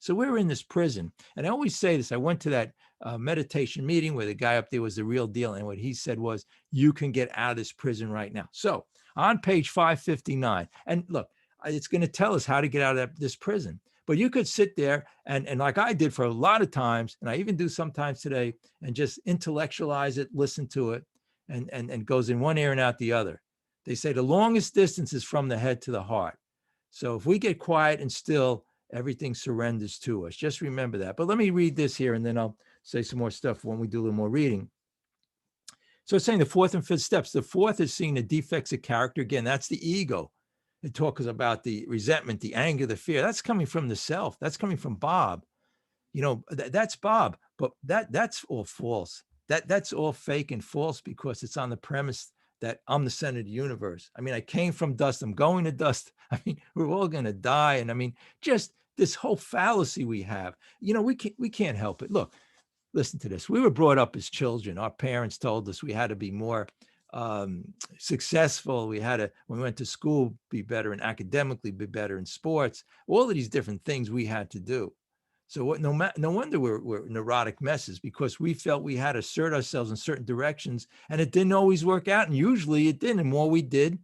So we were in this prison. And I always say this. I went to that meditation meeting where the guy up there was the real deal. And what he said was, you can get out of this prison right now. So on page 559, and look, it's going to tell us how to get out of this prison. But you could sit there and like I did for a lot of times, and I even do sometimes today, and just intellectualize it, listen to it, and goes in one ear and out the other. They say the longest distance is from the head to the heart. So if we get quiet and still, everything surrenders to us. Just remember that. But let me read this here, and then I'll say some more stuff when we do a little more reading. So it's saying the fourth and fifth steps. The fourth is seeing the defects of character. Again, that's the ego. It talks about the resentment, the anger, the fear. That's coming from the self. That's coming from Bob. That's Bob. But that's all false. That's all fake and false because it's on the premise that I'm the center of the universe. I mean, I came from dust. I'm going to dust. I mean, we're all going to die. And I mean, just this whole fallacy we have. We can't help it. Look, listen to this. We were brought up as children. Our parents told us we had to be more successful. We had to, when we went to school, be better and academically be better in sports. All of these different things we had to do. So no wonder we're neurotic messes, because we felt we had to assert ourselves in certain directions, and it didn't always work out. And usually it didn't. The more we did,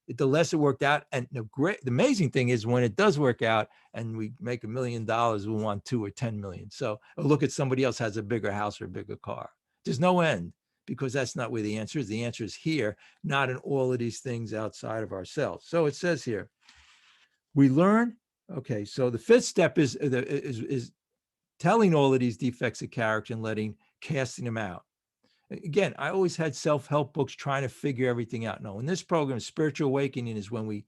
the less it worked out. And the amazing thing is when it does work out and we make $1 million, we want 2 or 10 million. So look at somebody else has a bigger house or a bigger car. There's no end, because that's not where the answer is. The answer is here, not in all of these things outside of ourselves. So it says here, we learn. Okay, so the fifth step is telling all of these defects of character and casting them out. Again, I always had self-help books trying to figure everything out. No, in this program, spiritual awakening is when we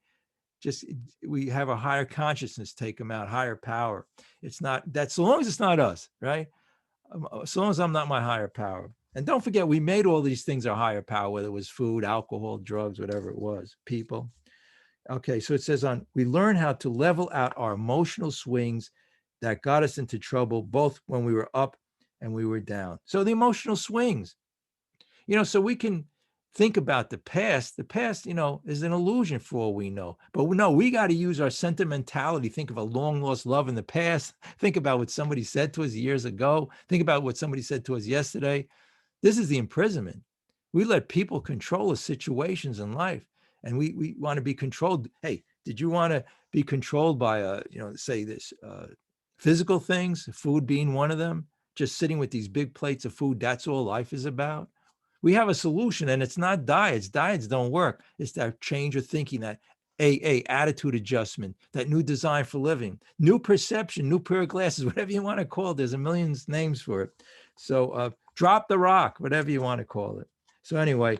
have a higher consciousness take them out, higher power. It's not that, so long as it's not us, right? So long as I'm not my higher power. And don't forget, we made all these things our higher power, whether it was food, alcohol, drugs, whatever it was, people. Okay, so it says we learn how to level out our emotional swings that got us into trouble, both when we were up and we were down. So the emotional swings, so we can think about the past. The past, is an illusion for all we know. But we got to use our sentimentality. Think of a long lost love in the past. Think about what somebody said to us years ago. Think about what somebody said to us yesterday. This is the imprisonment. We let people control us situations in life. And we want to be controlled. Hey, did you want to be controlled by, say this, physical things, food being one of them, just sitting with these big plates of food? That's all life is about. We have a solution, and it's not diets. Diets don't work. It's that change of thinking, that attitude adjustment, that new design for living, new perception, new pair of glasses, whatever you want to call it. There's a million names for it. So drop the rock, whatever you want to call it. So anyway,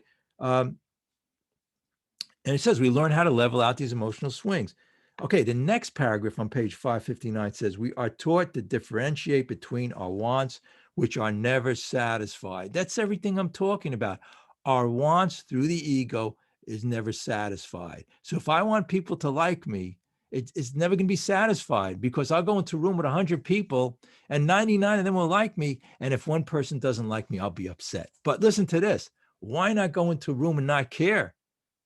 and it says we learn how to level out these emotional swings. Okay, the next paragraph on page 559 says we are taught to differentiate between our wants, which are never satisfied. That's everything I'm talking about. Our wants through the ego is never satisfied. So if I want people to like me, it's never going to be satisfied, because I'll go into a room with 100 people and 99 of them will like me. And if one person doesn't like me, I'll be upset. But listen to this. Why not go into a room and not care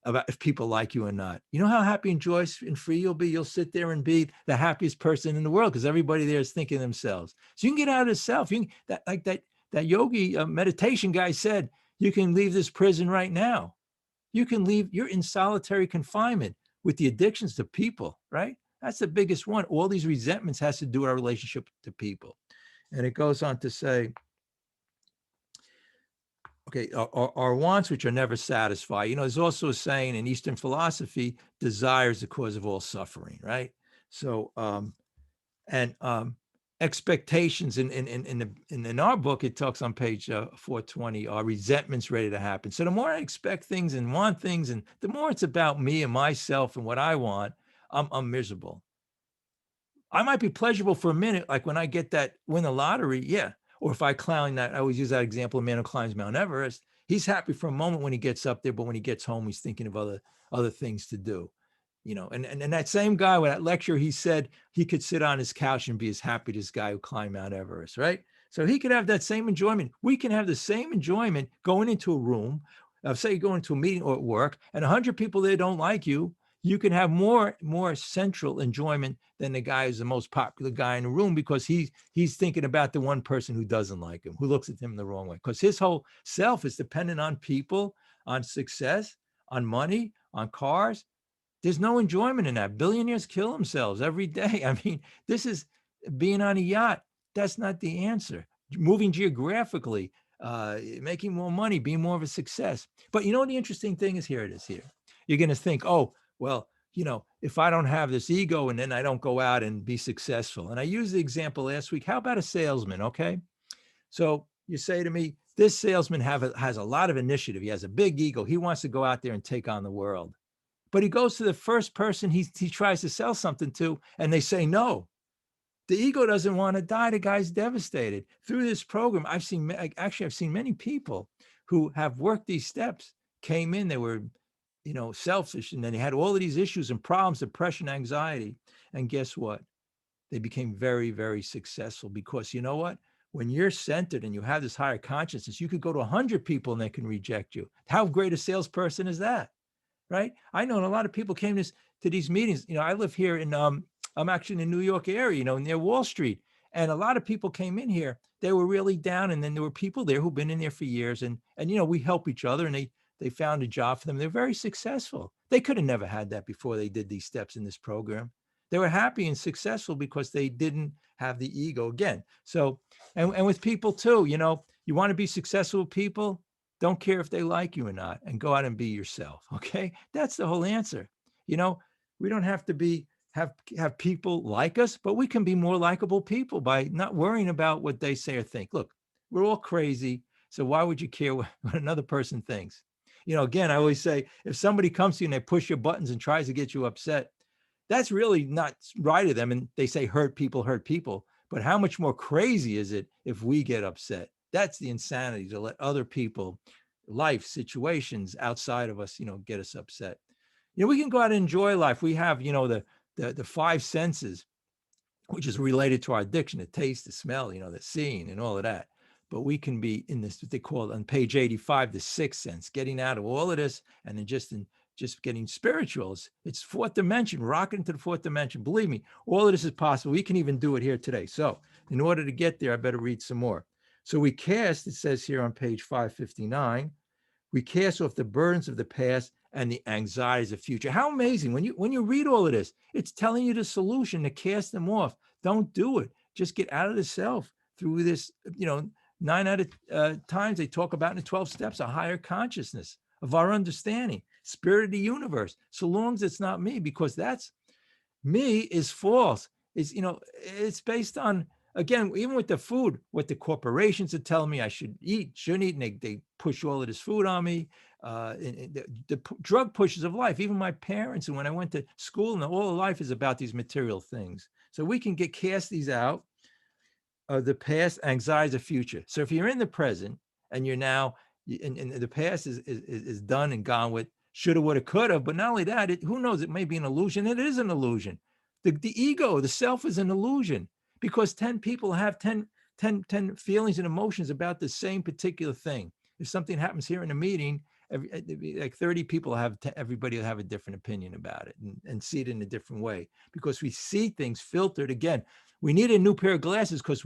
about if people like you or not? You know how happy and joyous and free you'll be? You'll sit there and be the happiest person in the world, because everybody there is thinking themselves. So you can get out of the self. You can, that yogi meditation guy said, you can leave this prison right now. You can leave. You're in solitary confinement with the addictions to people, right? That's the biggest one. All these resentments has to do with our relationship to people. And it goes on to say, okay, our wants, which are never satisfied. There's also a saying in Eastern philosophy, desire is the cause of all suffering, right? So, expectations in our book, it talks on page 420, are resentments ready to happen. So the more I expect things and want things, and the more it's about me and myself and what I want, I'm miserable. I might be pleasurable for a minute, like when I win the lottery, yeah. Or if I climb that, I always use that example, a man who climbs Mount Everest. He's happy for a moment when he gets up there, but when he gets home, he's thinking of other things to do. And that same guy with that lecture, he said he could sit on his couch and be as happy as this guy who climbed Mount Everest, right? So he could have that same enjoyment. We can have the same enjoyment going into a room, say you go into a meeting or at work, and 100 people there don't like you. you can have more central enjoyment than the guy who's the most popular guy in the room, because he's thinking about the one person who doesn't like him, who looks at him the wrong way, because his whole self is dependent on people, on success, on money, on cars. There's no enjoyment in that. Billionaires kill themselves every day. I mean, this is being on a yacht. That's not the answer. Moving geographically, making more money, being more of a success. But you know, the interesting thing is, here it is here. You're going to think, oh, well, if I don't have this ego and then I don't go out and be successful. And I used the example last week. How about a salesman? Okay. So you say to me, this salesman has a lot of initiative. He has a big ego. He wants to go out there and take on the world. But he goes to the first person he tries to sell something to, and they say no. The ego doesn't want to die. The guy's devastated. Through this program, I've seen many people who have worked these steps, came in, they were, selfish, and then they had all of these issues and problems, depression, anxiety. And guess what? They became very, very successful, because you know what? When you're centered and you have this higher consciousness, you could go to 100 people and they can reject you. How great a salesperson is that? Right? I know a lot of people came to these meetings. I live here I'm actually in the New York area, near Wall Street. And a lot of people came in here. They were really down. And then there were people there who've been in there for years. And we help each other, and they found a job for them. They're very successful. They could have never had that before they did these steps in this program. They were happy and successful because they didn't have the ego again. So, and with people too, you want to be successful with people. Don't care if they like you or not, and go out and be yourself. Okay. That's the whole answer. We don't have to have people like us, but we can be more likable people by not worrying about what they say or think. Look, we're all crazy. So why would you care what another person thinks? Again, I always say, if somebody comes to you and they push your buttons and tries to get you upset, that's really not right of them. And they say hurt people. But how much more crazy is it if we get upset? That's the insanity, to let other people, life situations outside of us, get us upset. We can go out and enjoy life. We have, the five senses, which is related to our addiction: the taste, the smell, the seeing, and all of that. But we can be in this, what they call on page 85, the sixth sense, getting out of all of this and then just getting spiritual. It's fourth dimension, rocking into the fourth dimension. Believe me, all of this is possible. We can even do it here today. So in order to get there, I better read some more. So we cast, it says here on page 559, we cast off the burdens of the past and the anxieties of the future. How amazing. When you read all of this, it's telling you the solution to cast them off. Don't do it. Just get out of the self through this, 9 out of times they talk about in the 12 steps, a higher consciousness of our understanding, spirit of the universe, so long as it's not me, because that's me is false. It's based on, again, even with the food, what the corporations are telling me I should eat, shouldn't eat, and they push all of this food on me. The drug pushes of life, even my parents, and when I went to school, and all of life is about these material things. So we can cast these out of the past, anxieties of future. So if you're in the present and you're now, and the past is done and gone with shoulda, woulda, coulda, but not only that, who knows, it may be an illusion. It is an illusion. The ego, the self, is an illusion, because 10 people have 10 feelings and emotions about the same particular thing. If something happens here in a meeting, like 30 people everybody will have a different opinion about it, and see it in a different way, because we see things filtered. Again, we need a new pair of glasses, because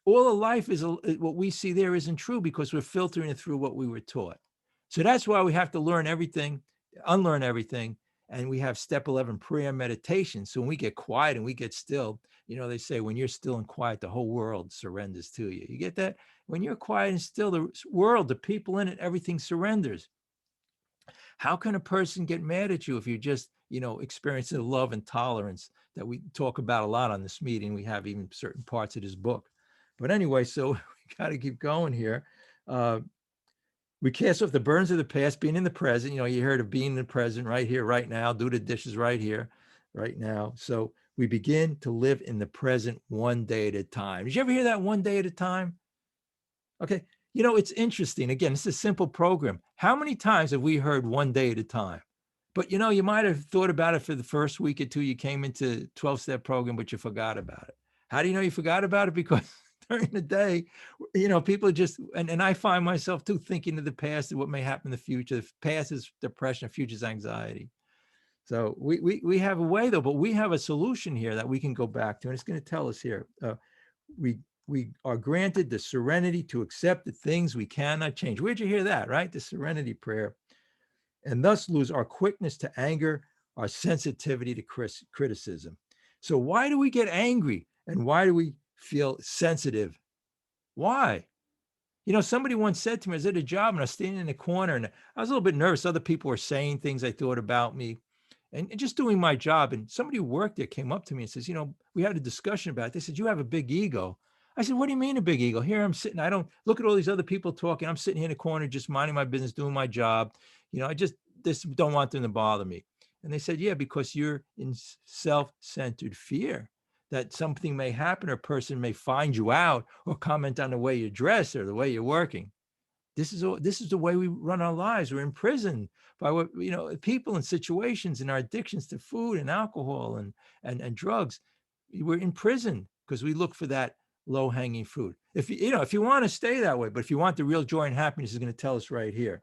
all of life is what we see there isn't true, because we're filtering it through what we were taught. So that's why we have to learn everything, unlearn everything. And we have step 11 prayer meditation. So when we get quiet and we get still, they say when you're still and quiet, the whole world surrenders to you. You get that? When you're quiet and still, the world, the people in it, everything surrenders. How can a person get mad at you if you're just, experiencing the love and tolerance that we talk about a lot on this meeting? We have even certain parts of this book. But anyway, so we got to keep going here. We cast off the burdens of the past, being in the present. You heard of being in the present, right here, right now. Do the dishes right here, right now. So we begin to live in the present one day at a time. Did you ever hear that, one day at a time? Okay. It's interesting. Again, it's a simple program. How many times have we heard one day at a time? But, you might have thought about it for the first week or two you came into 12-step program, but you forgot about it. How do you know you forgot about it? Because during the day, people just, and I find myself too thinking of the past and what may happen in the future. The past is depression, the future is anxiety. So we have a way though, but we have a solution here that we can go back to, and it's going to tell us here. We we are granted the serenity to accept the things we cannot change. Where'd you hear that? Right, the serenity prayer, and thus lose our quickness to anger, our sensitivity to criticism. So why do we get angry, and why do we feel sensitive? Why? Somebody once said to me, I was at a job and I was standing in the corner and I was a little bit nervous. Other people were saying things I thought about me and just doing my job. And somebody who worked there came up to me and says, we had a discussion about it. They said, you have a big ego. I said, what do you mean a big ego? Here I'm sitting. I don't look at all these other people talking. I'm sitting here in the corner, just minding my business, doing my job. I just don't want them to bother me. And they said, yeah, because you're in self-centered fear that something may happen or a person may find you out or comment on the way you dress or the way you're working. This is the way we run our lives. We're imprisoned by what people and situations and our addictions to food and alcohol and drugs. We're in prison because we look for that low hanging fruit. If you want to stay that way, but if you want the real joy and happiness, is going to tell us right here.